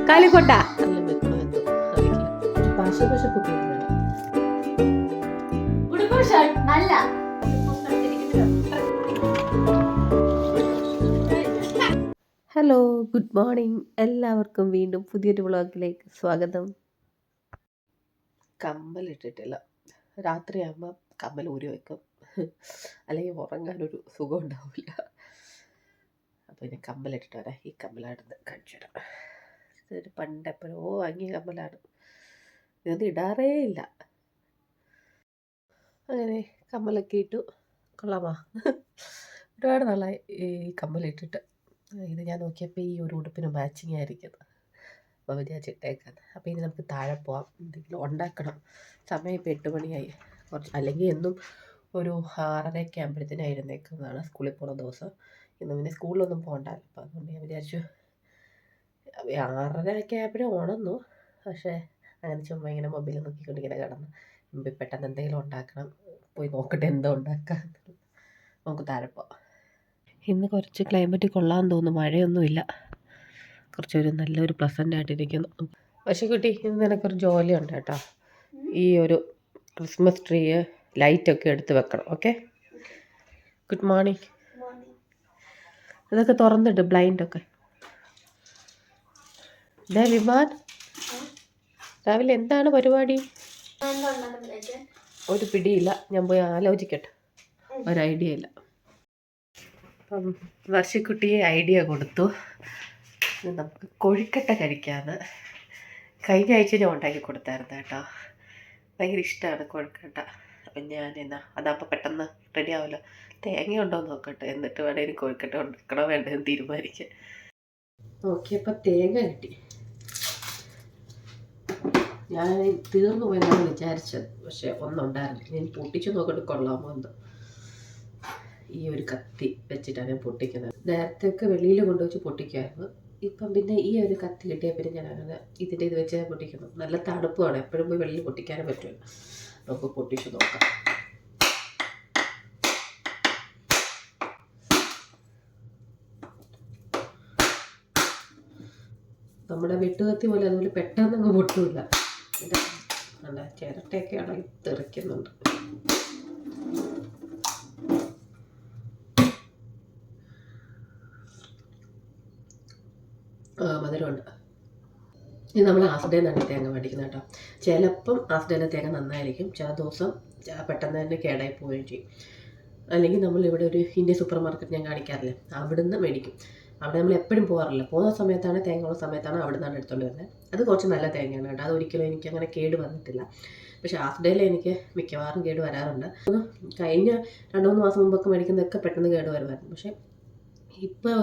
കാലിക്കൊട്ട hello, good morning. എല്ലാവർക്കും വീണ്ടും പുതിയൊരു വ്ളോഗിലേക്ക് സ്വാഗതം. കമ്മലിട്ടിട്ടില്ല. രാത്രിയാകുമ്പോൾ കമ്മൽ ഊരി വെക്കും, അല്ലെങ്കിൽ ഉറങ്ങാനൊരു സുഖം ഉണ്ടാവില്ല. അപ്പോൾ ഇനി കമ്മലിട്ടിട്ട് വരാം. ഈ കമ്മലാണെന്ന് കാണിച്ചു തരാം. ഇതൊരു പണ്ടെപ്പോഴോ വാങ്ങിയ കമ്മലാണ്. ഇതൊന്നും ഇടാറേ ഇല്ല. അങ്ങനെ കമ്മലൊക്കെ ഇട്ടു. കൊള്ളാമാ? ഒരുപാട് നാളായി ഈ കമ്മലിട്ടിട്ട്. ഇത് ഞാൻ നോക്കിയപ്പോൾ ഈ ഒരു ഉടുപ്പിന് മാച്ചിങ് ആയിരിക്കും. അപ്പോൾ വിചാരിച്ചിട്ടേക്കാൻ. അപ്പോൾ ഇനി നമുക്ക് താഴെ പോവാം, എന്തെങ്കിലും ഉണ്ടാക്കണം. സമയം ഇപ്പോൾ 8 മണിയായി. അല്ലെങ്കിൽ എന്നും ഒരു 6:30 ആകുമ്പോഴത്തേനും എഴുന്നേക്കുന്നതാണ് സ്കൂളിൽ പോകുന്ന ദിവസം. ഇന്ന് പിന്നെ സ്കൂളിലൊന്നും പോകണ്ടല്ലോ. അപ്പോൾ അതുകൊണ്ട് ഞാൻ വിചാരിച്ചു 6:30 ആയപ്പോഴും ഉണർന്നു. പക്ഷേ അങ്ങനെ ചുമ്മാ ഇങ്ങനെ മൊബൈൽ നോക്കിക്കൊണ്ട് ഇങ്ങനെ കിടന്നു. മുമ്പിൽ പെട്ടെന്ന് എന്തെങ്കിലും ഉണ്ടാക്കണം. പോയി നോക്കട്ടെ എന്തോ ഉണ്ടാക്കാം. നമുക്ക് താഴെ പോവാം. ഇന്ന് കുറച്ച് ക്ലൈമറ്റ് കൊള്ളാൻ തോന്നുന്നു. മഴയൊന്നുമില്ല. കുറച്ചൊരു നല്ലൊരു പ്ലസൻ്റ് ആയിട്ടിരിക്കുന്നു. പക്ഷേ കുട്ടി, ഇന്ന് നിനക്കൊരു ജോലിയുണ്ട് കേട്ടോ. ഈ ഒരു ക്രിസ്മസ് ട്രീ ലൈറ്റൊക്കെ എടുത്ത് വെക്കണം. Okay, good morning. ഇതൊക്കെ തുറന്നിട്ട് ബ്ലൈൻഡൊക്കെ. വിമാൻ, രാവിലെ എന്താണ് പരിപാടി? ഒരു പിടിയില്ല. ഞാൻ പോയി ആലോചിക്കട്ടെ. ഒരു ഐഡിയ ഇല്ല. അപ്പം വർഷക്കുട്ടിയെ ഐഡിയ കൊടുത്തു, നമുക്ക് കൊഴുക്കട്ട കഴിക്കാമെന്ന്. കഴിഞ്ഞ ആഴ്ച ഞാൻ ഉണ്ടാക്കി കൊടുത്തായിരുന്നു കേട്ടോ. ഭയങ്കര ഇഷ്ടമാണ് കൊഴുക്കട്ട. അപ്പം ഞാൻ അതപ്പോൾ പെട്ടെന്ന് റെഡി ആവുമല്ലോ. തേങ്ങ ഉണ്ടോ എന്ന് നോക്കട്ടെ, എന്നിട്ട് വേണമെങ്കിൽ കൊഴുക്കട്ട ഉണ്ടാക്കണോ വേണ്ടതെന്ന് തീരുമാനിക്കാം. നോക്കിയപ്പോൾ തേങ്ങ കിട്ടി. ഞാൻ തീർന്നു പോയെന്നാണ് വിചാരിച്ചത്. പക്ഷെ ഒന്നുണ്ടായിരുന്നു. ഞാൻ പൊട്ടിച്ചു നോക്കിയിട്ട് കൊള്ളാമോ എന്ന്. ഈ ഒരു കത്തി വെച്ചിട്ടാണ് ഞാൻ പൊട്ടിക്കുന്നത്. നേരത്തെയൊക്കെ വെളിയിൽ കൊണ്ടുവച്ച് പൊട്ടിക്കുമായിരുന്നു. ഇപ്പം പിന്നെ ഈ ഒരു കത്തി കിട്ടിയ പിന്നെ ഞാൻ അങ്ങനെ ഇതിൻ്റെ ഇത് വെച്ച് പൊട്ടിക്കുന്നു. നല്ല തണുപ്പുമാണ്. എപ്പോഴും പോയി വെളിയിൽ പൊട്ടിക്കാനും പറ്റുമല്ലോ. നമുക്ക് പൊട്ടിച്ചു നോക്കാം. നമ്മുടെ വെട്ടുകത്തി പോലെ അതുപോലെ പെട്ടെന്നങ്ങ് പൊട്ടില്ല. നല്ല ചിരട്ടയൊക്കെ ആണെങ്കിൽ തെറിക്കുന്നുണ്ട്. മധുരമുണ്ട്. ഇത് നമ്മൾ ഹാസ്ഡേയിൽ നിന്നാണ് തേങ്ങ മേടിക്കുന്നത് കേട്ടോ. ചിലപ്പം ഹാസ്ഡേയിലെ തേങ്ങ നന്നായിരിക്കും, ചില ദിവസം പെട്ടെന്ന് തന്നെ കേടായി പോവുകയും ചെയ്യും. അല്ലെങ്കിൽ നമ്മളിവിടെ ഒരു ഇന്ത്യൻ സൂപ്പർ മാർക്കറ്റ് ഞാൻ കാണിക്കാറില്ല, അവിടുന്ന് മേടിക്കും. അവിടെ നമ്മൾ എപ്പോഴും പോകാറില്ല. പോകുന്ന സമയത്താണ്, തേങ്ങയുള്ള സമയത്താണ് അവിടെ നിന്നാണ് എടുത്തുകൊണ്ട് വരുന്നത്. അത് കുറച്ച് നല്ല തേങ്ങയാണ് കേട്ടോ. അതൊരിക്കലും എനിക്ക് അങ്ങനെ കേട് വന്നിട്ടില്ല. പക്ഷേ ഹാസ്ഡേയിൽ എനിക്ക് മിക്കവാറും കേട് വരാറുണ്ട്. കഴിഞ്ഞ 2-3 മാസം മുമ്പൊക്കെ മേടിക്കുന്നതൊക്കെ പെട്ടെന്ന് കേട് വരുമായിരുന്നു. പക്ഷേ ഇപ്പോൾ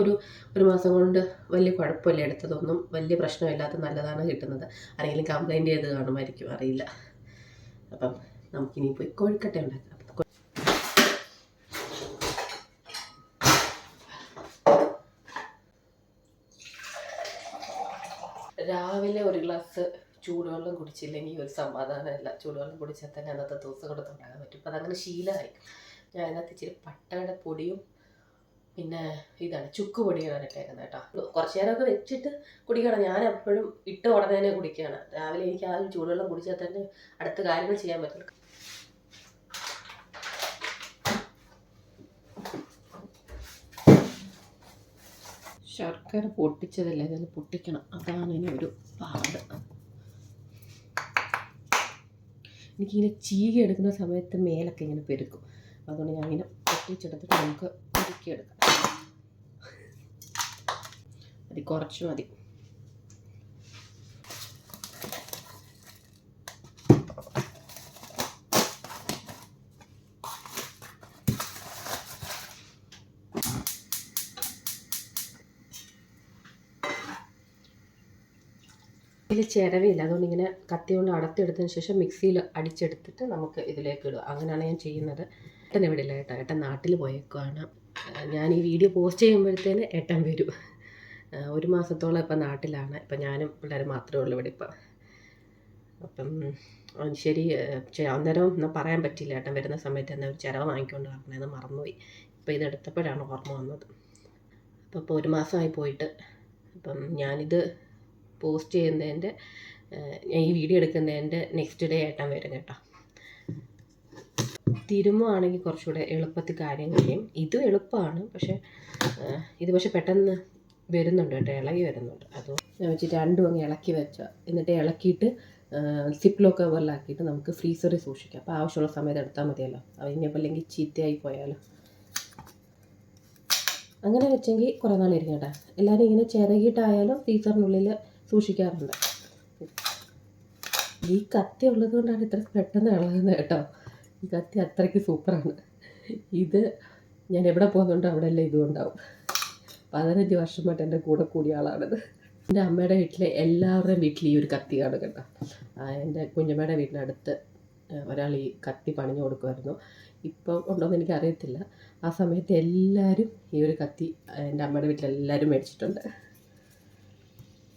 ഒരു മാസം കൊണ്ട് വലിയ കുഴപ്പമില്ല. എടുത്തതൊന്നും വലിയ പ്രശ്നമില്ലാത്ത നല്ലതാണ് കിട്ടുന്നത്. ആരെങ്കിലും കംപ്ലൈൻറ്റ് ചെയ്ത് കാണുമായിരിക്കും, അറിയില്ല. അപ്പം നമുക്കിനി പോയി കൊഴുക്കട്ട ഉണ്ടാക്കാം. രാവിലെ ഒരു ഗ്ലാസ് ചൂടുവെള്ളം കുടിച്ചില്ലെങ്കിൽ ഒരു സമാധാനമില്ല. ചൂടുവെള്ളം കുടിച്ചാൽ തന്നെ അന്നത്തെ ദിവസം കൂടെ തുടങ്ങാൻ പറ്റും. അപ്പം അതങ്ങനെ ശീലമായി. ഞാൻ അതിനകത്ത് ഇച്ചിരി പട്ടയുടെ പൊടിയും പിന്നെ ഇതാണ് ചുക്ക് പൊടിയാണ് ഇട്ടേക്കുന്നത് കേട്ടോ. കുറച്ച് നേരമൊക്കെ വെച്ചിട്ട് കുടിക്കണം. ഞാൻ എപ്പോഴും ഇട്ട ഉടനെ തന്നെ കുടിക്കുകയാണ്. രാവിലെ എനിക്ക് ആ ചൂടുവെള്ളം കുടിച്ചാൽ തന്നെ അടുത്ത കാര്യങ്ങൾ ചെയ്യാൻ പറ്റും. ശർക്കര പൊട്ടിച്ചതല്ലേ, അതിൽ പൊട്ടിക്കണം. അതാണ് ഇനി ഒരു പാട്. എനിക്കിങ്ങനെ ചീകി എടുക്കുന്ന സമയത്ത് മേലൊക്കെ ഇങ്ങനെ പെരുക്കും. അതുകൊണ്ട് ഞാനിങ്ങനെ പൊട്ടിച്ചെടുത്തിട്ട് നമുക്ക് ഒരുക്കിയെടുക്കാം. അത് കുറച്ച് മതി. ഇതിൽ ചിരവില്ല, അതുകൊണ്ട് ഇങ്ങനെ കത്തി കൊണ്ട് അടർത്തിയെടുത്തതിന് ശേഷം മിക്സിയിൽ അടിച്ചെടുത്തിട്ട് നമുക്ക് ഇതിലേക്ക് ഇടുക. അങ്ങനെയാണ് ഞാൻ ചെയ്യുന്നത്. ഏട്ടൻ ഇവിടെ ഇല്ല കേട്ടോ. ഏട്ടൻ നാട്ടിൽ പോയേക്കുവാണ്. ഞാൻ ഈ വീഡിയോ പോസ്റ്റ് ചെയ്യുമ്പോഴത്തേന് ഏട്ടൻ വരും. 1 മാസത്തോളം ഇപ്പം നാട്ടിലാണ്. ഇപ്പം ഞാനും പിള്ളേരും മാത്രമേ ഉള്ളൂ ഇവിടെ ഇപ്പം. അപ്പം ശരി, അന്നേരം ഒന്നും പറയാൻ പറ്റില്ല. ഏട്ടൻ വരുന്ന സമയത്ത് തന്നെ ഒരു ചിരവ വാങ്ങിക്കൊണ്ട് വരണമെന്ന് മറന്നുപോയി. ഇപ്പം ഇതെടുത്തപ്പോഴാണ് ഓർമ്മ വന്നത്. അപ്പോൾ 1 മാസമായി പോയിട്ട്. അപ്പം ഞാനിത് പോസ്റ്റ് ചെയ്യുന്നതിൻ്റെ ഞാൻ ഈ വീഡിയോ എടുക്കുന്നതിൻ്റെ നെക്സ്റ്റ് ഡേ ഏട്ടൻ വരും കേട്ടോ. തിരുമ്മുവാണെങ്കിൽ കുറച്ചുകൂടെ എളുപ്പത്തിൽ കാര്യം കഴിയും. ഇതും എളുപ്പമാണ്, ഇത് പെട്ടെന്ന് വരുന്നുണ്ട് കേട്ടോ, ഇളകി വരുന്നുണ്ട്. അത് ഞാൻ വെച്ചിട്ട് രണ്ടും അങ്ങ് ഇളക്കി വെച്ചാൽ, എന്നിട്ട് ഇളക്കിയിട്ട് സിപ്ലോ കവറിലാക്കിയിട്ട് നമുക്ക് ഫ്രീസറിൽ സൂക്ഷിക്കാം. അപ്പോൾ ആവശ്യമുള്ള സമയത്ത് എടുത്താൽ മതിയല്ലോ. ഇനിയിപ്പോൾ അല്ലെങ്കിൽ ചീത്തയായി പോയാലോ. അങ്ങനെ വെച്ചെങ്കിൽ കുറേ നാളിരിക്കും കേട്ടോ. എല്ലാവരും ഇങ്ങനെ ചിരകിയിട്ടായാലും ഫ്രീസറിനുള്ളിൽ സൂക്ഷിക്കാറുണ്ട്. ഈ കത്തി ഉള്ളത് കൊണ്ടാണ് ഇത്ര പെട്ടെന്ന് ഇളകുന്നത് കേട്ടോ. ഈ കത്തി അത്രയ്ക്ക് സൂപ്പറാണ്. ഇത് ഞാൻ എവിടെ പോകുന്നുണ്ടോ അവിടെ എല്ലാം ഇതും ഉണ്ടാവും. 15 വർഷമായിട്ട് എൻ്റെ കൂടെ കൂടിയ ആളാണിത്. എൻ്റെ അമ്മയുടെ വീട്ടിലെ എല്ലാവരുടെയും വീട്ടിൽ ഈ ഒരു കത്തി കാണും കേട്ടോ. എൻ്റെ കുഞ്ഞമ്മയുടെ വീടിനടുത്ത് ഒരാൾ ഈ കത്തി പണിഞ്ഞു കൊടുക്കുമായിരുന്നു. ഇപ്പോൾ ഉണ്ടോയെന്ന് എനിക്കറിയത്തില്ല. ആ സമയത്ത് എല്ലാവരും ഈ ഒരു കത്തി എൻ്റെ അമ്മയുടെ വീട്ടിലെല്ലാവരും മേടിച്ചിട്ടുണ്ട്.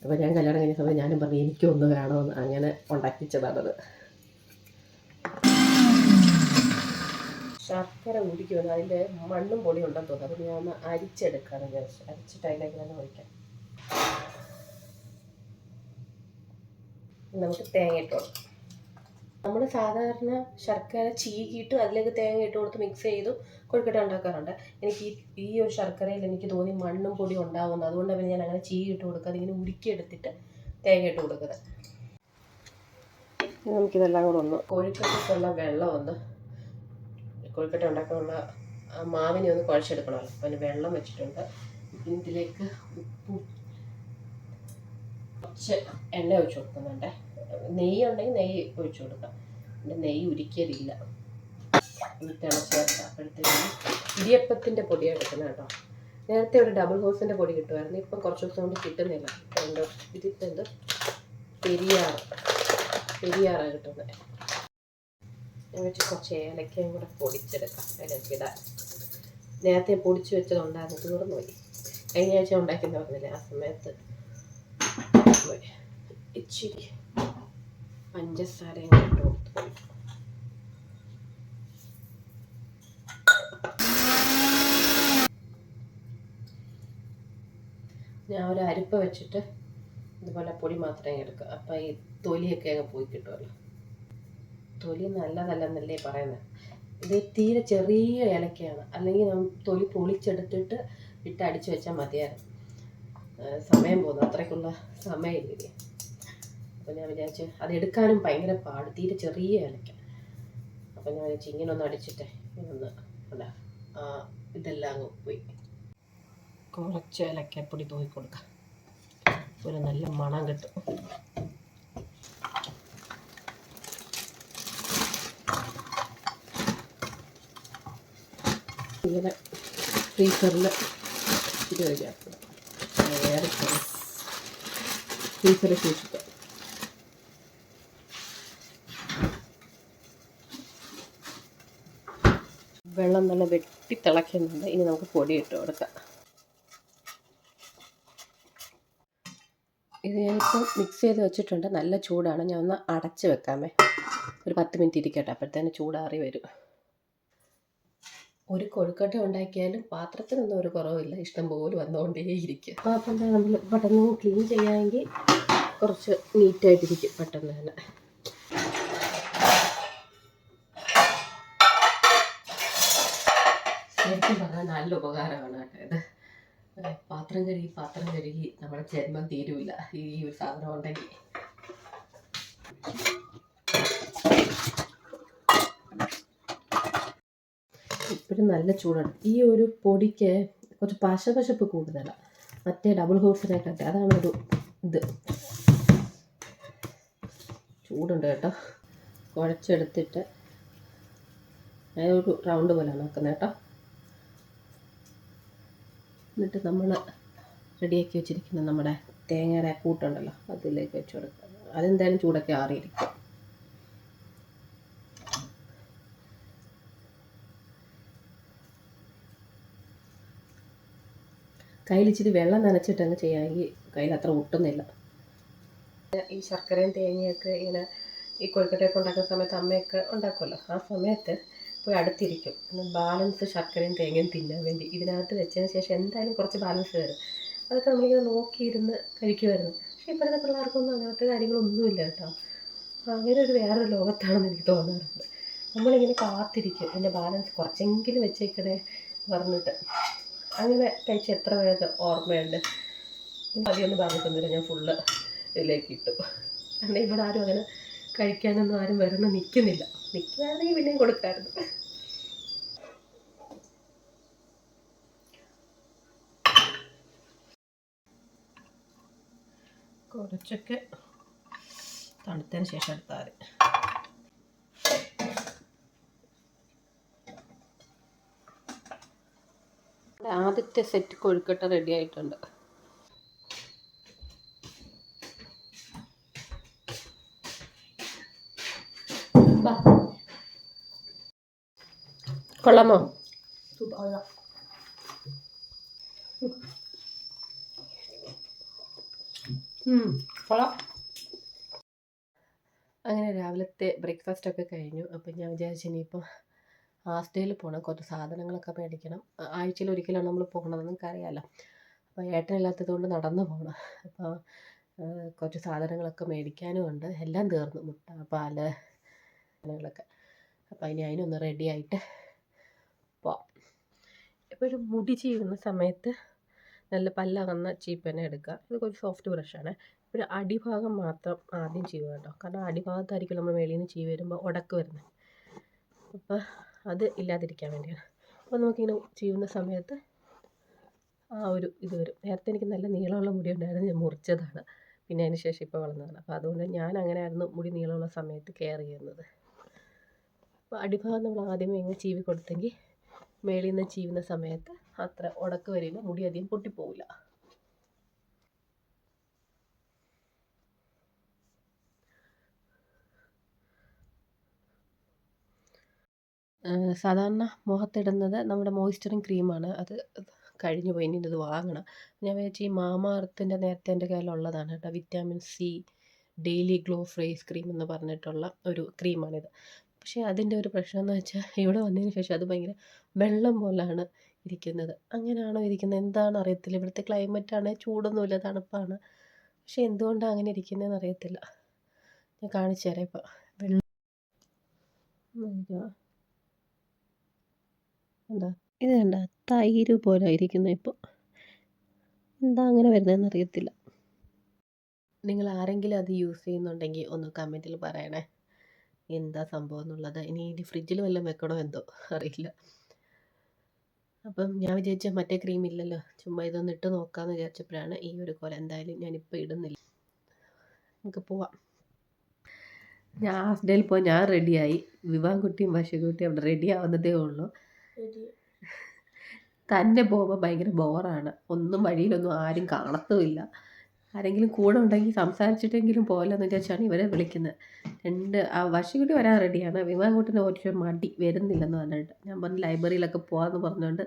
അപ്പോൾ ഞാൻ കല്യാണം കഴിഞ്ഞ സമയത്ത് ഞാനും പറഞ്ഞു എനിക്കൊന്ന് വേണമെന്ന്, അങ്ങനെ ഉണ്ടാക്കിച്ചതാണത്. ശർക്കര ഉരുക്കുമെന്ന്, അതിൻ്റെ മണ്ണും പൊടിയും ഉണ്ടെന്ന് തോന്നുന്നു. അപ്പോൾ ഞാൻ ഒന്ന് അരിച്ചെടുക്കാമെന്ന് വിചാരിച്ചു. അരിച്ചിട്ട് അതിലേക്ക് തന്നെ ഒഴിക്കാം. നമുക്ക് തേങ്ങ ഇട്ട് കൊടുക്കാം. നമ്മൾ സാധാരണ ശർക്കര ചീകിയിട്ട് അതിലേക്ക് തേങ്ങ ഇട്ട് കൊടുത്ത് മിക്സ് ചെയ്ത് കൊഴുക്കട്ട ഉണ്ടാക്കാറുണ്ട്. എനിക്ക് ഈ ഒരു ശർക്കരയിൽ എനിക്ക് തോന്നി മണ്ണും പൊടിയും ഉണ്ടാകുമെന്ന്. അതുകൊണ്ടാണ് പിന്നെ ഞാൻ അങ്ങനെ ചീകി ഇട്ട് കൊടുക്കാതെ ഇങ്ങനെ ഉരുക്കിയെടുത്തിട്ട് തേങ്ങ ഇട്ട് കൊടുക്കുന്നത്. നമുക്കിതെല്ലാം കൂടെ ഒന്ന് കൊഴുക്കട്ടയ്ക്കുള്ള വെള്ളം ഒന്ന്, കൊഴുക്കട്ട ഉണ്ടാക്കാനുള്ള മാവിനെ ഒന്ന് കുഴച്ചെടുക്കണമല്ലോ. അപ്പോൾ അതിന് വെള്ളം വെച്ചിട്ടുണ്ട്. ഇതിലേക്ക് ഉപ്പും കുറച്ച് എണ്ണ ഒഴിച്ച് കൊടുക്കുന്നുണ്ട്. നെയ്യ് ഉണ്ടെങ്കിൽ നെയ്യ് ഒഴിച്ച് കൊടുക്കാം. പിന്നെ നെയ്യ് ഉരുക്കിയതില്ല. തിളച്ച് ചേർത്തപ്പോഴത്തേക്കും ഇടിയപ്പത്തിൻ്റെ പൊടിയാണ് എടുക്കുന്നത് കേട്ടോ. നേരത്തെ ഒരു ഡബിൾ ഹോസിൻ്റെ പൊടി കിട്ടുമായിരുന്നു. ഇപ്പം കുറച്ച് ദിവസം കൊണ്ട് കിട്ടുന്നില്ല. ഇതിപ്പോൾ എന്ത് പെരിയാറാണ് കിട്ടുന്നത്. ഞാൻ വെച്ച് കുറച്ച് ഏലക്കയും കൂടെ പൊടിച്ചെടുക്കാം. അതിലേക്ക് ഇടാൻ നേരത്തെ പൊടിച്ച് വെച്ചതുണ്ടായിരുന്നു, തീർന്നു പോയി. കഴിഞ്ഞ ആഴ്ച ഉണ്ടാക്കിയെന്ന് പറഞ്ഞില്ലേ, ആ സമയത്ത് ഇച്ചിരി പഞ്ചസാരയും ഇട്ട് കൊടുത്തു. ഞാൻ ഒരു അരിപ്പ വെച്ചിട്ട് ഇതുപോലെ പൊടി മാത്രമേ എടുക്കുക. അപ്പം ഈ തൊലിയൊക്കെ അങ്ങ് പോയി കിട്ടുമല്ലോ. തൊലി നല്ലതല്ലെന്നല്ലേ പറയുന്നത്. ഇത് തീരെ ചെറിയ ഏലക്കയാണ്. അല്ലെങ്കിൽ തൊലി പൊളിച്ചെടുത്തിട്ട് ഇട്ട് അടിച്ചു വെച്ചാൽ മതിയായിരുന്നു. സമയം പോകുന്നു, അത്രയ്ക്കുള്ള സമയമില്ല. അപ്പോൾ ഞാൻ വിചാരിച്ചു അതെടുക്കാനും ഭയങ്കര പാട്, തീരെ ചെറിയ ഏലക്ക. അപ്പോൾ ഞാൻ വിചാരിച്ചു ഇങ്ങനെ ഒന്ന് അടിച്ചിട്ടേ ഇതൊന്ന് അല്ല ഇതെല്ലാം അങ്ങ് പോയി. കുറച്ച് ഏലക്കപ്പൊടി തൂക്കി കൊടുക്കാം, ഒരു നല്ല മണം കിട്ടും. ഇങ്ങനെ ഫ്രീസറിൽ ഇത് വയ്ക്കാം, വേറെ ഫ്രീസറിൽ സൂക്ഷിക്കാം. വെള്ളം നല്ല വെട്ടി തിളയ്ക്കുന്നുണ്ട്. ഇനി നമുക്ക് പൊടി ഇട്ട് കൊടുക്കാം. ഇത് ഞാനിപ്പോൾ മിക്സ് ചെയ്ത് വെച്ചിട്ടുണ്ട്. നല്ല ചൂടാണ്. ഞാൻ ഒന്ന് അടച്ച് വെക്കാമേ, ഒരു 10 മിനിറ്റ് ഇരിക്കട്ടെ. അപ്പോഴത്തേന് ചൂടാറി വരും. ഒരു കൊഴുക്കട്ട ഉണ്ടാക്കിയാലും പാത്രത്തിനൊന്നും ഒരു കുറവില്ല, ഇഷ്ടം പോലെ വന്നുകൊണ്ടേയിരിക്കും. അപ്പോൾ അപ്പം നമ്മൾ പെട്ടെന്ന് ക്ലീൻ ചെയ്യാമെങ്കിൽ കുറച്ച് നീറ്റായിട്ടിരിക്കും പെട്ടെന്ന് തന്നെ. ശരിക്കും പറഞ്ഞാൽ നല്ല ഉപകാരമാണ് കേട്ടോ ഇത്. പാത്രം കഴുകി നമ്മുടെ ജന്മം തീരുമില്ല ഈ ഒരു സാധനം ഉണ്ടെങ്കിൽ. ഇപ്പോഴും നല്ല ചൂടാണ്. ഈ ഒരു പൊടിക്ക് കുറച്ച് പശപശപ്പ് കൂടുതലാണ് മറ്റേ ഡബിൾ ഹോസിനെക്കാട്ടെ. അതാണ് ഒരു ഇത്. ചൂടുണ്ട് കേട്ടോ. കുഴച്ചെടുത്തിട്ട് ഒരു റൗണ്ട് പോലെയാണ് വെക്കുന്നത് കേട്ടോ. എന്നിട്ട് നമ്മൾ റെഡിയാക്കി വെച്ചിരിക്കുന്ന നമ്മുടെ തേങ്ങയുടെ കൂട്ടുണ്ടല്ലോ അതിലേക്ക് വെച്ച് കൊടുക്കുക. അതെന്തായാലും ചൂടൊക്കെ ആറിയിരിക്കും. കയ്യിൽ ഇച്ചിരി വെള്ളം നനച്ചിട്ടങ്ങ് ചെയ്യാമെങ്കിൽ കയ്യിൽ അത്ര ഒട്ടുന്നില്ല. ഈ ശർക്കരയും തേങ്ങയൊക്കെ ഇങ്ങനെ ഈ കൊഴുക്കട്ടയൊക്കെ ഉണ്ടാക്കുന്ന സമയത്ത് അമ്മയൊക്കെ ഉണ്ടാക്കുമല്ലോ, ആ സമയത്ത് പോയി അടുത്തിരിക്കും. ബാലൻസ് ശർക്കരയും തേങ്ങയും തിന്നാൻ വേണ്ടി ഇതിനകത്ത് വെച്ചതിന് ശേഷം എന്തായാലും കുറച്ച് ബാലൻസ് വരും. അതൊക്കെ നമ്മളിങ്ങനെ നോക്കിയിരുന്ന് കഴിക്കുമായിരുന്നു. പക്ഷേ ഇപ്പോഴത്തെ പിള്ളേർക്കൊന്നും അങ്ങനത്തെ കാര്യങ്ങളൊന്നുമില്ല കേട്ടോ. അങ്ങനെ ഒരു വേറൊരു ലോകത്താണെന്ന് എനിക്ക് തോന്നാറുണ്ട്. നമ്മളിങ്ങനെ കാത്തിരിക്കും എൻ്റെ ബാലൻസ് കുറച്ചെങ്കിലും വെച്ചേക്കണേ പറഞ്ഞിട്ട്. അങ്ങനെ കഴിച്ച എത്ര പേർക്ക് ഓർമ്മയുണ്ട്. അധികമൊന്നും പറഞ്ഞിട്ടൊന്നുമില്ല, ഞാൻ ഫുള്ള് ഇതിലേക്ക് ഇട്ടു. കാരണം ഇവിടെ ആരും അങ്ങനെ കഴിക്കാനൊന്നും ആരും വരുന്ന നിൽക്കുന്നില്ല. നിൽക്കുകയാണെങ്കിൽ പിന്നെയും കൊടുക്കാമായിരുന്നു. കുറച്ചൊക്കെ തണുത്തതിന് ശേഷം എടുത്താൽ ആദ്യത്തെ സെറ്റ് കൊഴുക്കട്ട റെഡി ആയിട്ടുണ്ട്. കൊള്ളാമോ? കൊള്ളാം. അങ്ങനെ രാവിലത്തെ ബ്രേക്ക്ഫാസ്റ്റൊക്കെ കഴിഞ്ഞു. അപ്പം ഞാൻ വിചാരിച്ചു ഇനിയിപ്പോൾ ആസ്ഡേയിൽ പോകണം, കുറച്ച് സാധനങ്ങളൊക്കെ മേടിക്കണം. ആഴ്ചയിൽ ഒരിക്കലാണ് നമ്മൾ പോകണത്, നിങ്ങൾക്കറിയാമല്ലോ. അപ്പോൾ ഏട്ടനില്ലാത്തത് കൊണ്ട് നടന്നു പോകണം. അപ്പോൾ കുറച്ച് സാധനങ്ങളൊക്കെ മേടിക്കാനും ഉണ്ട്. എല്ലാം തീർന്നു, മുട്ട, പാല് സാധനങ്ങളൊക്കെ. അപ്പോൾ ഇനി അതിനൊന്ന് റെഡി ആയിട്ട് പോവാം. എപ്പോഴും മുടി ചീവുന്ന സമയത്ത് നല്ല പല്ലകന്ന ചീപ്പ് തന്നെ എടുക്കുക. ഇത് കുറച്ച് സോഫ്റ്റ് ബ്രഷാണ്. ഒരു അടിഭാഗം മാത്രം ആദ്യം ചീവുക കേട്ടോ. കാരണം അടിഭാഗത്തായിരിക്കും നമ്മൾ വെളിയിൽ നിന്ന് ചീവ് വരുമ്പോൾ ഉടക്ക് വരുന്നത്. അപ്പോൾ അത് ഇല്ലാതിരിക്കാൻ വേണ്ടിയാണ്. അപ്പോൾ നമുക്കിങ്ങനെ ചീവുന്ന സമയത്ത് ആ ഒരു ഇത് വരും. നേരത്തെ എനിക്ക് നല്ല നീളമുള്ള മുടി ഉണ്ടായിരുന്നു, ഞാൻ മുറിച്ചതാണ്. പിന്നെ അതിന് ശേഷം ഇപ്പോൾ വളർന്നതാണ്. അപ്പോൾ അതുകൊണ്ട് ഞാൻ അങ്ങനെയായിരുന്നു മുടി നീളമുള്ള സമയത്ത് കെയർ ചെയ്യുന്നത്. അപ്പോൾ അടിഭാഗം നമ്മൾ ആദ്യമേ ഇങ്ങനെ ചീവി കൊടുത്തെങ്കിൽ മേളിൽ നിന്ന് ചീവുന്ന സമയത്ത് അത്ര ഉടക്ക് വരില്ല, മുടി അധികം പൊട്ടിപ്പോവില്ല. സാധാരണ മുഖത്തിടുന്നത് നമ്മുടെ മോയ്സ്ചറിങ് ക്രീമാണ്. അത് കഴിഞ്ഞു പോയി, ഇനി ഇത് വാങ്ങണം. ഞാൻ വിചാരിച്ചു ഈ മാമ എർത്തിൻ്റെ നേരത്തെ എൻ്റെ കയ്യിലുള്ളതാണ് കേട്ടോ. Vitamin C daily glow face cream എന്ന് പറഞ്ഞിട്ടുള്ള ഒരു ക്രീമാണിത്. പക്ഷേ അതിൻ്റെ ഒരു പ്രശ്നം എന്ന് വെച്ചാൽ ഇവിടെ വന്നതിന് ശേഷം അത് ഭയങ്കര വെള്ളം പോലാണ് ഇരിക്കുന്നത്. അങ്ങനെയാണോ ഇരിക്കുന്നത് എന്താണെന്ന് അറിയത്തില്ല. ഇവിടുത്തെ ക്ലൈമറ്റാണ്, ചൂടൊന്നുമില്ല, തണുപ്പാണ്. പക്ഷേ എന്തുകൊണ്ടാണ് അങ്ങനെ ഇരിക്കുന്നതെന്ന് അറിയത്തില്ല. ഞാൻ കാണിച്ചു തരാം. ഇപ്പോൾ വെള്ളം എന്താ ഇത് കണ്ട തൈര് പോലെ ഇരിക്കുന്നത്. ഇപ്പോൾ എന്താ അങ്ങനെ വരുന്നതെന്ന് അറിയത്തില്ല. നിങ്ങൾ ആരെങ്കിലും അത് യൂസ് ചെയ്യുന്നുണ്ടെങ്കിൽ ഒന്ന് കമൻറ്റിൽ പറയണേ, എന്താ സംഭവം എന്നുള്ളത്. ഇനി ഇത് ഫ്രിഡ്ജിൽ വല്ലതും വെക്കണോ എന്തോ അറിയില്ല. അപ്പം ഞാൻ വിചാരിച്ച മറ്റേ ക്രീം ഇല്ലല്ലോ, ചുമ്മാ ഇതൊന്ന് ഇട്ട് നോക്കാമെന്ന് വിചാരിച്ചപ്പോഴാണ് ഈ ഒരു കോല. എന്തായാലും ഞാനിപ്പോൾ ഇടുന്നില്ല, നമുക്ക് പോവാം. ഞാൻ ഹാസ്ഡേയിൽ പോയി, ഞാൻ റെഡിയായി. വിവാൻകുട്ടിയും ബഷീർകുട്ടിയും അവിടെ റെഡി ആവുന്നതേ ഉള്ളൂ. തന്നെ പോകുമ്പോൾ ഭയങ്കര ബോറാണ്. ഒന്നും വഴിയിലൊന്നും ആരും കാണത്തുമില്ല. ആരെങ്കിലും കൂടെ ഉണ്ടെങ്കിൽ സംസാരിച്ചിട്ടെങ്കിലും പോലെന്ന് വിചാരിച്ചാണ് ഇവരെ വിളിക്കുന്നത്. ബഷീർകുട്ടി വരാൻ റെഡിയാണ്. വിവാൻകുട്ടിന് ഒരു മടി, വരുന്നില്ലെന്ന് പറഞ്ഞിട്ട്. ഞാൻ പറഞ്ഞു ലൈബ്രറിയിലൊക്കെ പോകാമെന്ന് പറഞ്ഞുകൊണ്ട്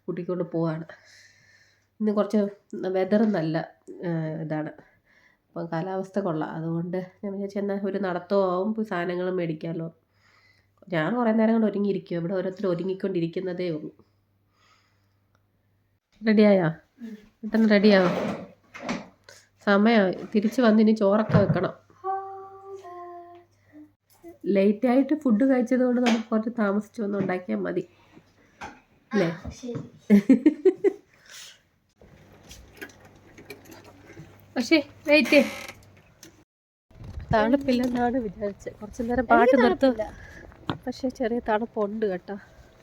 കൂട്ടിക്കൊണ്ട് പോവാണ്. ഇന്ന് കുറച്ച് വെതറും നല്ല ഇതാണ്, അപ്പം കാലാവസ്ഥ കൊള്ളാം. അതുകൊണ്ട് ഞാൻ വിചാരിച്ചു എന്നാൽ ഒരു നടത്തവും സാധനങ്ങളും മേടിക്കാമല്ലോ. ഞാൻ കുറേ നേരം കൊണ്ട് ഒരുങ്ങിയിരിക്കും. ഇവിടെ ഓരോരുത്തർ ഒരുങ്ങിക്കൊണ്ടിരിക്കുന്നതേ ഉള്ളൂ. റെഡിയായോ? പെട്ടെന്ന് റെഡിയാവും. സമയമായി, തിരിച്ച് വന്നിനി ചോറൊക്കെ വെക്കണം. ലേറ്റായിട്ട് ഫുഡ് കഴിച്ചത് കൊണ്ട് നമുക്ക് കുറച്ച് താമസിച്ച് വന്ന് ഉണ്ടാക്കിയാൽ മതി അല്ലേ? പക്ഷേ വെയിറ്റ്, തണുപ്പില്ലെന്നാണ് വിചാരിച്ചത്. കുറച്ച് നേരം പാട്ട് നിർത്തും, പക്ഷെ ചെറിയ തണുപ്പുണ്ട് കേട്ടോ.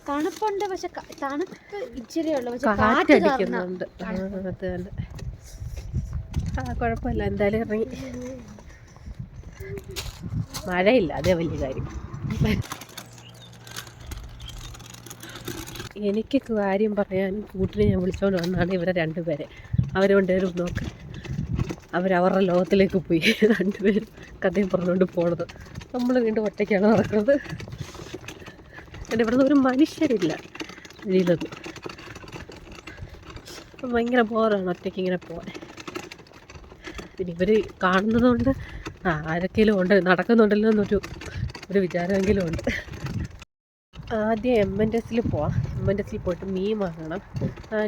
തണുപ്പുണ്ട്, പക്ഷെ തണുപ്പ് ഇച്ചിരി ഉള്ളു, കാറ്റടിക്കുന്നുണ്ട്. അത് തന്നെ. കുഴപ്പമില്ല, എന്തായാലും ഇറങ്ങി. മഴയില്ല, അതേ വലിയ കാര്യം. എനിക്ക് കാര്യം പറയാനും കൂട്ടിന് ഞാൻ വിളിച്ചോണ്ട് വന്നാണ് ഇവരെ രണ്ടുപേരെ. അവരുകൊണ്ടേരും നോക്ക്, അവരവരുടെ ലോകത്തിലേക്ക് പോയി. രണ്ടുപേരും കഥയും പറഞ്ഞുകൊണ്ട് പോണത്. നമ്മൾ വീണ്ടും ഒറ്റയ്ക്കാണ് നടക്കുന്നത്. എൻ്റെ ഇവിടെ നിന്ന് ഒരു മനുഷ്യരില്ല വഴിയിലൊന്നും. ഭയങ്കര ബോറാണ് ഒറ്റയ്ക്ക് ഇങ്ങനെ പോകാൻ. പിന്നെ ഇവർ കാണുന്നത് കൊണ്ട് ആരൊക്കെയും ഉണ്ട്, നടക്കുന്നുണ്ടല്ലോ എന്നൊരു വിചാരമെങ്കിലും ഉണ്ട്. ആദ്യം M&Sൽ പോവാം. M&Sൽ പോയിട്ട് മീൻ വാങ്ങണം.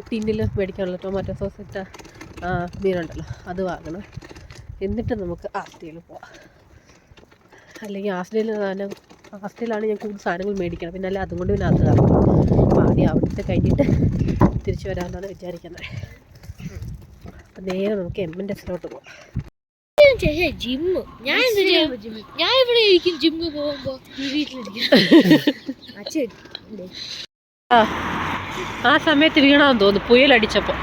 ടിന്നിൽ മേടിക്കാനുള്ള ടൊമാറ്റോ സോസ് ഇട്ട മീനുണ്ടല്ലോ, അത് വാങ്ങണം. എന്നിട്ട് നമുക്ക് ആസ്തിയിൽ പോവാം. അല്ലെങ്കിൽ ആസ്തിയിലാണ് ഞാൻ കൂടുതൽ സാധനങ്ങൾ മേടിക്കണം. പിന്നെ അല്ല അതുകൊണ്ട് പിന്നെ അത് കാരണം അപ്പോൾ ആദ്യം അവിടുത്തെ കഴിഞ്ഞിട്ട് തിരിച്ചു വരാമെന്നാണ് വിചാരിക്കുന്നത്. അപ്പം നേരെ നമുക്ക് എമ്മിൻ്റെസിലോട്ട് പോവാം. ജിമ്മ് ഞാൻ ഇവിടെ ഇരിക്കും. ജിമ്മ് പോകുമ്പോ ആ സമയത്ത് വീണാന്ന് തോന്നുന്നു പുയലടിച്ചപ്പോൾ.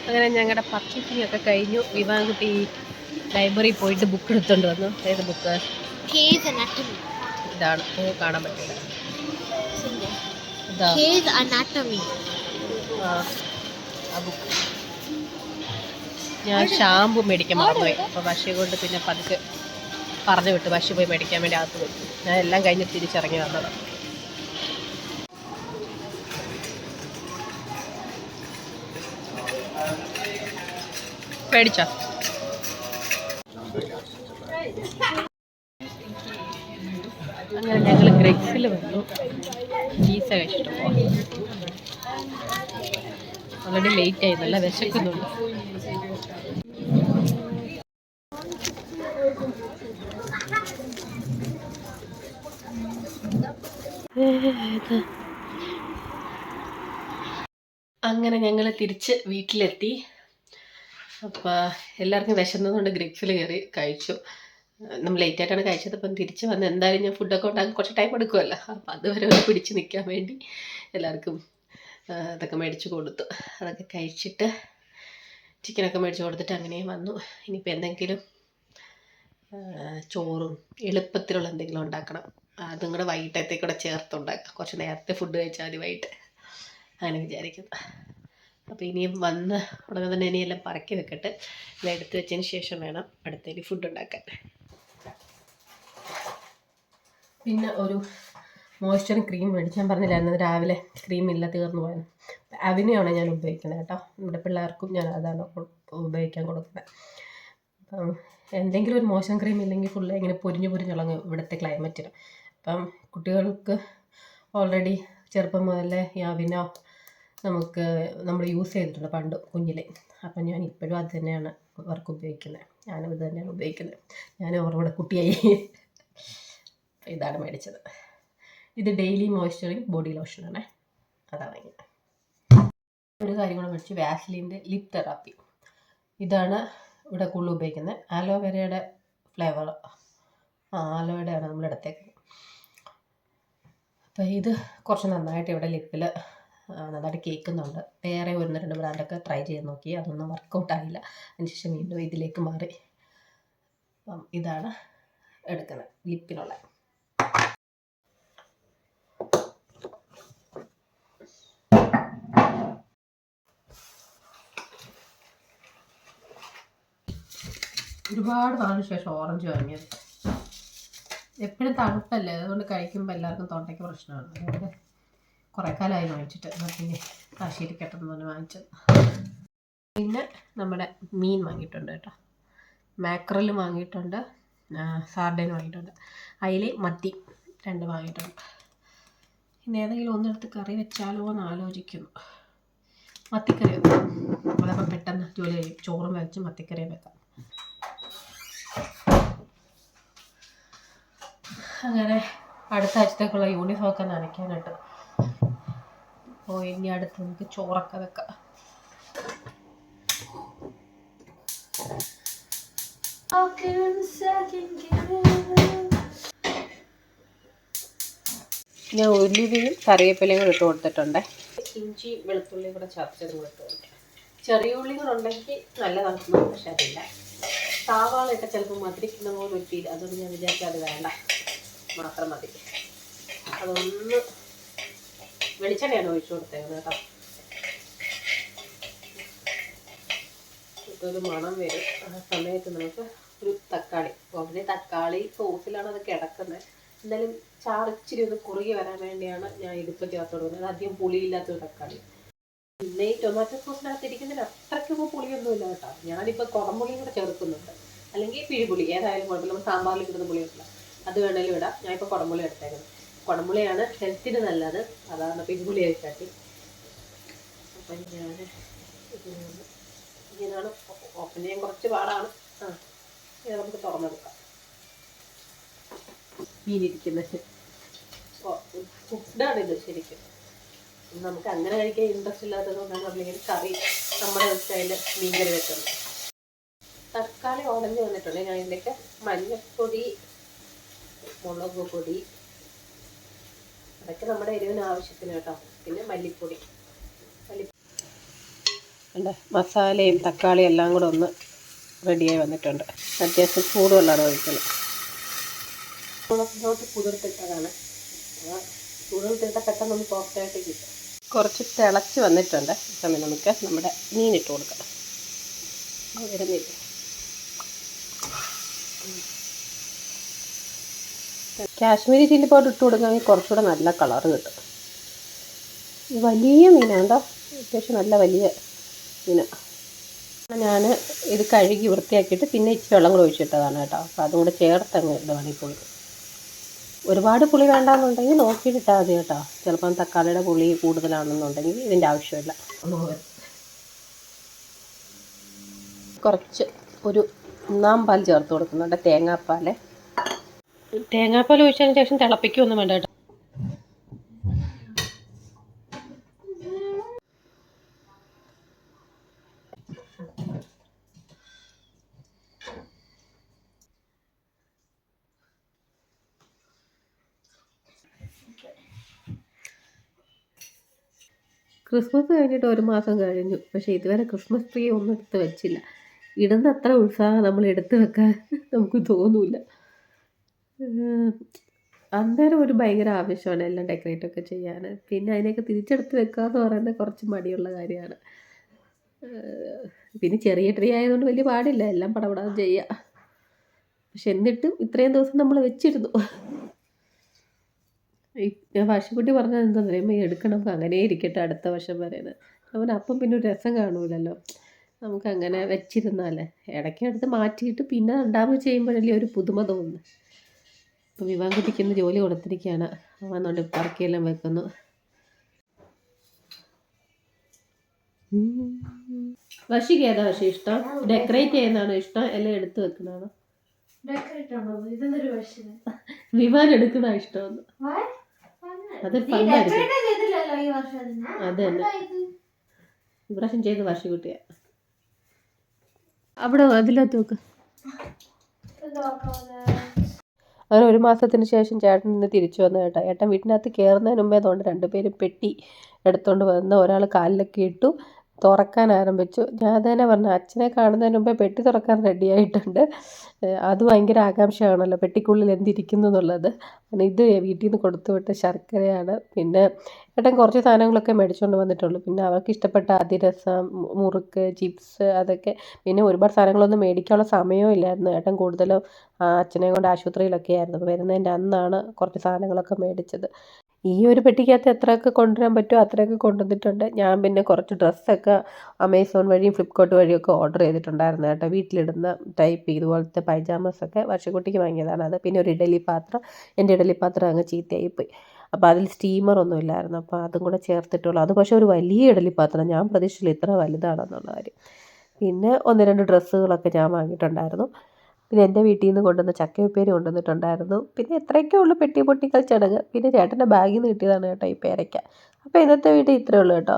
അങ്ങനെ ഞങ്ങളുടെ പർച്ചേസിംഗ് ഒക്കെ കഴിഞ്ഞു. വിവാൻകുട്ടി ലൈബ്രറിയിൽ പോയിട്ട് ബുക്ക് എടുത്തോണ്ട് വന്നു. ഏത് ബുക്ക്? ഇതാണ്, കാണാൻ പറ്റില്ല. ആ ബുക്ക്. ഞാൻ ഷാമ്പു മേടിക്കാൻ മറന്നുപോയി. അപ്പോൾ ബഷി കൊണ്ട് പിന്നെ പതുക്കെ പറഞ്ഞു വിട്ടു. ബഷി പോയി മേടിക്കാൻ വേണ്ടി അകത്ത് പോയി. ഞാൻ എല്ലാം കഴിഞ്ഞ് തിരിച്ചിറങ്ങി വന്നത്. മേടിച്ചോ? അങ്ങനെ ഞങ്ങൾ ഗ്രെക്സിൽ വന്നു. പീസ കഴിച്ചിട്ട് പോവാം. ഓൾറെഡി ലേറ്റ് ആയി, നല്ല വിശക്കുന്നുണ്ട്. അങ്ങനെ ഞങ്ങൾ തിരിച്ച് വീട്ടിലെത്തി. അപ്പോൾ എല്ലാവർക്കും വിശന്നതുകൊണ്ട് ഗ്രിക്സിൽ കയറി കഴിച്ചു. നമ്മൾ ലേറ്റായിട്ടാണ് കഴിച്ചത്. അപ്പം തിരിച്ച് വന്ന് എന്തായാലും ഞാൻ ഫുഡൊക്കെ ഉണ്ടാക്കി കുറച്ച് ടൈം എടുക്കുമല്ലോ. അപ്പം അതുവരെ ഒന്ന് പിടിച്ച് നിൽക്കാൻ വേണ്ടി എല്ലാവർക്കും അതൊക്കെ മേടിച്ച് കൊടുത്തു. അതൊക്കെ കഴിച്ചിട്ട് ചിക്കനൊക്കെ മേടിച്ച് കൊടുത്തിട്ട് അങ്ങനെ വന്നു. ഇനിയിപ്പോൾ എന്തെങ്കിലും ചോറും എളുപ്പത്തിലുള്ള എന്തെങ്കിലും ഉണ്ടാക്കണം. അതും കൂടെ വൈകിട്ടത്തേക്ക് കൂടെ ചേർത്തുണ്ടാക്കാം. കുറച്ച് നേരത്തെ ഫുഡ് കഴിച്ചാൽ മതി വൈകിട്ട്, അങ്ങനെ വിചാരിക്കുന്നു. അപ്പോൾ ഇനിയും വന്ന് ഉടനെ തന്നെ ഇനിയെല്ലാം പറക്കി വെക്കട്ടെ. എല്ലാം എടുത്ത് വെച്ചതിന് ശേഷം വേണം അടുത്തതിന് ഫുഡ് ഉണ്ടാക്കാൻ. പിന്നെ ഒരു മോയ്സ്ചറിങ് ക്രീം മേടിച്ചാൽ പറഞ്ഞില്ലായിരുന്നു രാവിലെ. ക്രീമില്ല, തീർന്നു പോയത്. അവിനെയാണ് ഞാൻ ഉപയോഗിക്കുന്നത് കേട്ടോ. നമ്മുടെ പിള്ളേർക്കും ഞാൻ അതാണ് ഉപയോഗിക്കാൻ കൊടുക്കുന്നത്. അപ്പം എന്തെങ്കിലും ഒരു മോശം ക്രീം ഇല്ലെങ്കിൽ ഫുള്ള് ഇങ്ങനെ പൊരിഞ്ഞുളങ്ങും ഇവിടുത്തെ ക്ലൈമറ്റിന്. അപ്പം കുട്ടികൾക്ക് ഓൾറെഡി ചെറുപ്പം മുതലേ ഈ അവിനോ നമ്മൾ യൂസ് ചെയ്തിട്ടുണ്ട് പണ്ട് കുഞ്ഞിലെ. അപ്പം ഞാൻ ഇപ്പോഴും അത് തന്നെയാണ് അവർക്ക് ഉപയോഗിക്കുന്നത്. ഞാനും ഇത് തന്നെയാണ് ഉപയോഗിക്കുന്നത്. ഞാൻ അവരുടെ കുട്ടിയായി. ഇതാണ് മേടിച്ചത്. ഇത് ഡെയിലി മോയ്സ്ചറിങ് ബോഡി ലോഷനാണ്. അതാണ് വാങ്ങിയത്. ഒരു കാര്യം കൂടെ മേടിച്ചു, വാസ്ലിൻ്റെ ലിപ് തെറാപ്പി. ഇതാണ് ഇവിടെ കൂടുതൽ ഉപയോഗിക്കുന്നത്. ആലോവേരയുടെ ഫ്ലേവർ, ആലോവേരയാണ് നമ്മൾ എടുത്തേക്കുന്നത്. അപ്പോൾ ഇത് കുറച്ച് നന്നായിട്ട് ഇവിടെ ലിപ്പിൽ നന്നായിട്ട് കേൾക്കുന്നുണ്ട്. വേറെ 1-2 ബ്രാൻഡൊക്കെ ട്രൈ ചെയ്ത് നോക്കി, അതൊന്നും വർക്കൗട്ടായില്ല. അതിനുശേഷം വീണ്ടും ഇതിലേക്ക് മാറി. അപ്പം ഇതാണ് എടുക്കുന്നത് ലിപ്പിനുള്ള. ഒരുപാട് നാളിന് ശേഷം ഓറഞ്ച് വാങ്ങിയത്. എപ്പോഴും തണുപ്പല്ലേ, അതുകൊണ്ട് കഴിക്കുമ്പോൾ എല്ലാവർക്കും തൊണ്ടയ്ക്ക് പ്രശ്നമാണ്. അതുകൊണ്ട് കുറേ കാലമായി വാങ്ങിച്ചിട്ട്. പിന്നെ കാശിരിക്കട്ടെന്ന് പറഞ്ഞ് വാങ്ങിച്ചത്. പിന്നെ നമ്മുടെ മീൻ വാങ്ങിയിട്ടുണ്ട് കേട്ടോ. മാക്രൽ വാങ്ങിയിട്ടുണ്ട്, സാർഡൈൻ വാങ്ങിയിട്ടുണ്ട്. അതിൽ മത്തി 2 വാങ്ങിയിട്ടുണ്ട്. പിന്നെ ഏതെങ്കിലും ഒന്നെടുത്ത് കറി വെച്ചാലോ എന്ന് ആലോചിക്കുന്നു. മത്തിക്കറി വെക്കാം, അതപ്പോൾ പെട്ടെന്ന് ജോലി കഴിയും. ചോറും വെച്ച് മത്തിക്കറിയും വെക്കാം. അങ്ങനെ അടുത്ത ആഴ്ചത്തേക്കുള്ള യൂണിഫോമൊക്കെ നനയ്ക്കാനായിട്ട്. അപ്പോൾ ഇനി അടുത്ത് നമുക്ക് ചോറൊക്കെ വെക്കാം. ഞാൻ ഉലുവയും കറിവേപ്പിലയും കൂടെ ഇട്ട് കൊടുത്തിട്ടുണ്ട്. ഇഞ്ചി വെളുത്തുള്ളിയും കൂടെ ചതച്ചതും കൂടെ ഇട്ട് കൊടുക്കാം. ചെറിയ ഉള്ളി കൂടെ ഉണ്ടെങ്കിൽ നല്ലതാണ്, പക്ഷെ അതില്ല. സവാളയൊക്കെ ചിലപ്പോൾ മധുരിക്കുന്ന പോലെ ഒരു ഫീൽ. അതൊന്നും ഞാൻ വിചാരിച്ചാൽ അത് വേണ്ട, മാത്രം മതി. അതൊന്ന് വെളിച്ചെണ്ണയാണ് ഒഴിച്ചു കൊടുത്തേക്കുന്നത് കേട്ടോ. ഇതൊരു മണം വരും. ആ സമയത്ത് നമുക്ക് ഒരു തക്കാളി, ഓൾറെഡി തക്കാളി സോസിലാണ് അത് കിടക്കുന്നത്. എന്തായാലും ചാറിച്ചിരി ഒന്ന് കുറുകി വരാൻ വേണ്ടിയാണ് ഞാൻ ഇതിപ്പോൾ ചേർത്ത് കൊടുക്കുന്നത്. അത് അധികം പുളിയില്ലാത്തൊരു തക്കാളി. പിന്നെ ഈ ടൊമാറ്റോ സോസിനകത്ത് ഇരിക്കുന്നതിന് അത്രയ്ക്കൊന്നും പുളിയൊന്നുമില്ല കേട്ടോ. ഞാനിപ്പോൾ കുടംപുളിയും കൂടെ ചേർക്കുന്നുണ്ട്, അല്ലെങ്കിൽ പിഴിപുളി ഏതായാലും കുഴപ്പമില്ല. നമ്മൾ സാമ്പാറിൽ കിട്ടുന്ന പുളിയുണ്ടല്ലോ, അത് വേണമെങ്കിലും ഇടാം. ഞാനിപ്പോൾ കുടംപുളി എടുത്തേക്കുന്നത്. കുടംപുളിയാണ് ഹെൽത്തിന് നല്ലത്, അതാണ് പിഴിപുളി ആയിക്കാട്ടി. അപ്പം ഞാൻ ഇങ്ങനെയാണ് ഓപ്പൺ ചെയ്യാൻ കുറച്ച് പാടാണ്. ഇത് നമുക്ക് തുറന്നെടുക്കാം. മീനിരിക്കുന്നത് ഫുഡാണിത് ശരിക്കും. നമുക്ക് അങ്ങനെ കഴിക്കാൻ ഇൻട്രസ്റ്റ് ഇല്ലാത്തത് കൊണ്ടാണ് നമ്മളിങ്ങനെ കറി നമ്മുടെ സ്റ്റൈലിൽ മീൻകറി വെക്കുന്നത്. തക്കാളി ഉടഞ്ഞ് വന്നിട്ടുണ്ട്. ഞാൻ ഇതിലേക്ക് മഞ്ഞൾപ്പൊടി, മുളക് പൊടി, അതൊക്കെ നമ്മുടെ എരിവിന് ആവശ്യത്തിന് കേട്ടോ. പിന്നെ മല്ലിപ്പൊടി. മസാലയും തക്കാളിയും എല്ലാം കൂടെ ഒന്ന് റെഡിയായി വന്നിട്ടുണ്ട്. അത്യാവശ്യം ചൂടുവെള്ളമാണ് ഒഴിക്കുന്നത്. മുളകിലോട്ട് കുതിർത്തിട്ടതാണ്. കുതിർത്തിട്ട പെട്ടെന്നൊന്ന് സോഫ്റ്റായിട്ട് കിട്ടും. കുറച്ച് തിളച്ച് വന്നിട്ടുണ്ട്. ഈ സമയം നമുക്ക് നമ്മുടെ മീനിട്ട് കൊടുക്കാം. വരുന്നില്ല. കാശ്മീരി ചില്ലി പൗഡർ ഇട്ട് കൊടുക്കുകയാണെങ്കിൽ കുറച്ചുകൂടെ നല്ല കളറ് കിട്ടും. വലിയ മീനാണ് കേട്ടോ, അത്യാവശ്യം നല്ല വലിയ മീനാണ്. ഞാൻ ഇത് കഴുകി വൃത്തിയാക്കിയിട്ട് പിന്നെ ഇച്ചിരി വെള്ളം കൂടെ ഒഴിച്ചിട്ടതാണ് കേട്ടോ. അപ്പോൾ അതും കൂടെ ചേർത്തങ്ങ് ഇടുവാണ് ഈ പുളി. ഒരുപാട് പുളി വേണ്ടാന്നുണ്ടെങ്കിൽ നോക്കിയിട്ടാൽ മതി കേട്ടോ. ചിലപ്പം തക്കാളിയുടെ പുളി കൂടുതലാണെന്നുണ്ടെങ്കിൽ ഇതിൻ്റെ ആവശ്യമില്ല. കുറച്ച് ഒരു 1/4 പാൽ ചേർത്ത് കൊടുക്കുന്നുണ്ട്, തേങ്ങാപ്പാൽ. തേങ്ങാപ്പാൽ ഒഴിച്ചതിന് ശേഷം തിളപ്പിക്കുകയൊന്നും വേണ്ട കേട്ടോ. ക്രിസ്മസ് കഴിഞ്ഞിട്ട് 1 മാസം കഴിഞ്ഞു, പക്ഷേ ഇതുവരെ ക്രിസ്മസ് ട്രീ ഒന്നും എടുത്ത് വെച്ചില്ല. ഇടുന്ന അത്ര ഉത്സാഹം നമ്മൾ എടുത്ത് വെക്കാൻ നമുക്ക് തോന്നില്ല. അന്നേരം ഒരു ഭയങ്കര ആവശ്യമാണ് എല്ലാം ഡെക്കറേറ്റൊക്കെ ചെയ്യാൻ. പിന്നെ അതിനെയൊക്കെ തിരിച്ചെടുത്ത് വെക്കുക എന്ന് പറയുന്നത് കുറച്ച് മടിയുള്ള കാര്യമാണ്. പിന്നെ ചെറിയ ട്രീ ആയതുകൊണ്ട് വലിയ പാടില്ല, എല്ലാം പടപടാതെ ചെയ്യുക. പക്ഷെ എന്നിട്ടും ഇത്രയും ദിവസം നമ്മൾ വെച്ചിരുന്നു. ഞാൻ വാശിക്കുട്ടി പറഞ്ഞത് എന്താ പറയുമ്പോൾ എടുക്കണം, അങ്ങനെ ഇരിക്കട്ടെ അടുത്ത വർഷം വരെയാണ്. അപ്പം പിന്നെ ഒരു രസം കാണൂലല്ലോ. നമുക്ക് അങ്ങനെ വെച്ചിരുന്നാലേ ഇടയ്ക്ക് എടുത്ത് മാറ്റിയിട്ട് പിന്നെ രണ്ടാമത് ചെയ്യുമ്പോഴല്ലേ ഒരു പുതുമ തോന്നുന്നു. ഇപ്പോൾ വിവാഹത്തിക്കുന്ന ജോലി കൊടുത്തിരിക്കുകയാണ്. വന്നുകൊണ്ട് പറക്കിയെല്ലാം വെക്കുന്നു. വശിക്ക് ഏതാ വശം ഇഷ്ടം? ഡെക്കറേറ്റ് ചെയ്യുന്നതാണോ ഇഷ്ടം, എല്ലാം എടുത്ത് വെക്കുന്നതാണോ? വിമാൻ എടുക്കുന്ന ഇഷ്ടമെന്ന്. അത് പണ്ടായിരിക്കും. അത് തന്നെ ഇപ്രാവശ്യം ചെയ്ത് വശിക്കുട്ടിയാ. അവിടെ അതിലകത്ത് വെക്ക്. അങ്ങനെ 1 മാസത്തിന് ശേഷം ചേട്ടൻ ഇന്ന് തിരിച്ചു വന്നു കേട്ടോ. ഏട്ടൻ വീട്ടിനകത്ത് കയറുന്നതിന് മുമ്പേ അതുകൊണ്ട് 2 പേരും പെട്ടി എടുത്തുകൊണ്ട് വന്ന് ഒരാൾ കാലിലൊക്കെ ഇട്ടു, തുറക്കാൻ ആരംഭിച്ചു. ഞാൻ തന്നെ പറഞ്ഞു അച്ഛനെ കാണുന്നതിന് മുമ്പേ പെട്ടി തുറക്കാൻ റെഡി ആയിട്ടുണ്ട്. അത് ഭയങ്കര ആകാംക്ഷയാണല്ലോ പെട്ടിക്കുള്ളിൽ എന്തിരിക്കുന്നു എന്നുള്ളത്. ഇത് വീട്ടിൽ നിന്ന് കൊടുത്തു വിട്ട ശർക്കരയാണ്. പിന്നെ ഏട്ടൻ കുറച്ച് സാധനങ്ങളൊക്കെ മേടിച്ചുകൊണ്ട് വന്നിട്ടുള്ളൂ. പിന്നെ അവർക്ക് ഇഷ്ടപ്പെട്ട അതിരസം, മുറുക്ക്, ചിപ്സ്, അതൊക്കെ. പിന്നെ ഒരുപാട് സാധനങ്ങളൊന്നും മേടിക്കാനുള്ള സമയവും ഇല്ലായിരുന്നു. ഏട്ടൻ കൂടുതലും അച്ഛനെ കൊണ്ട് ആശുപത്രിയിലൊക്കെ ആയിരുന്നു. അപ്പോൾ വരുന്നതിൻ്റെ അന്നാണ് കുറച്ച് സാധനങ്ങളൊക്കെ മേടിച്ചത്. ഈ ഒരു പെട്ടിക്കകത്ത് എത്രയൊക്കെ കൊണ്ടുവരാൻ പറ്റുമോ അത്രയൊക്കെ കൊണ്ടുവന്നിട്ടുണ്ട്. ഞാൻ പിന്നെ കുറച്ച് ഡ്രസ്സൊക്കെ ആമസോൺ വഴിയും ഫ്ലിപ്കാർട്ട് വഴിയൊക്കെ ഓർഡർ ചെയ്തിട്ടുണ്ടായിരുന്നു കേട്ടോ. വീട്ടിലിടുന്ന ടൈപ്പ് ഇതുപോലത്തെ പൈജാമസൊക്കെ വർഷക്കുട്ടിക്ക് വാങ്ങിയതാണ് അത്. പിന്നെ ഒരു ഇഡലി പാത്രം, എൻ്റെ ഇഡലി പാത്രം അങ്ങ് ചീത്തയായിപ്പോയി. അപ്പോൾ അതിൽ സ്റ്റീമറൊന്നും ഇല്ലായിരുന്നു, അപ്പോൾ അതും കൂടെ ചേർത്തിട്ടുള്ളൂ. അത് പക്ഷേ ഒരു വലിയ ഇഡലി പാത്രം, ഞാൻ പ്രതീക്ഷിച്ചില്ല ഇത്ര വലുതാണെന്നുള്ള കാര്യം. പിന്നെ 1-2 ഡ്രസ്സുകളൊക്കെ ഞാൻ വാങ്ങിയിട്ടുണ്ടായിരുന്നു. പിന്നെ എൻ്റെ വീട്ടിൽ നിന്ന് കൊണ്ടുവന്ന ചക്കയുപ്പേരി കൊണ്ടുവന്നിട്ടുണ്ടായിരുന്നു. പിന്നെ എത്രയൊക്കെ ഉള്ളു പെട്ടി പൊട്ടിക്കൽ ചടങ്ങ്. പിന്നെ ചേട്ടൻ്റെ ബാഗിൽ നിന്ന് കിട്ടിയതാണ് കേട്ടോ ഈ പേരയ്ക്ക. അപ്പോൾ ഇന്നത്തെ വീഡിയോ ഇത്രയേ ഉള്ളൂ കേട്ടോ.